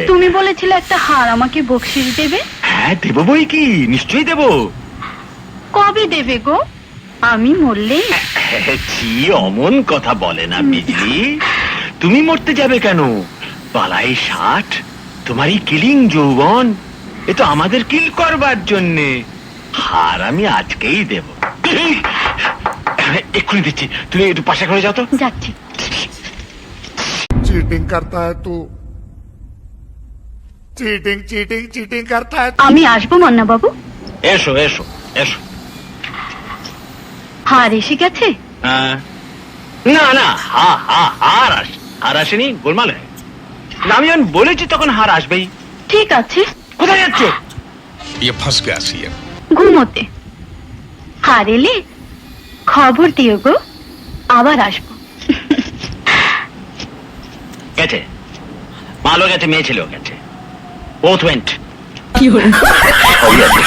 তুমি বলেছিলে একটা হার আমাকে বকশিস দেবে। হ্যাঁ দেবো বই কি, নিশ্চয়ই দেবো। কবে দেবে গো? আমি মরলে? ছি, অমন কথা বলে না বিজলি। তুমি মরতে যাবে কেন? বালাই 60, তোমারই কিলিং যৌবন, এ তো আমাদের কিল করবার জন্যে। হার আমি আজকেই দেব। এক্ষুনি দিচ্ছি, তুমি একটু পাশে করে যাও তো। যাচ্ছি। चीटिंग करता है तू, चीटिंग चीटिंग चीटिंग करता है। আমি আসবো মান্না বাবু। এসো এসো এসো। হার এসে গেছে? না না, হার আসেনি, গোলমাল হয়ে। আমি যখন বলেছি তখন হার আসবেই। ঠিক আছে। কোথায় যাচ্ছ? ये फंस गया सीएम। ঘুমোতে। হার এলে খবর দিও গো, আবার আসবো। গেছে, মালও গেছে, মেয়ে ছেলেও গেছে, both went। কি হলো? সবই আছে।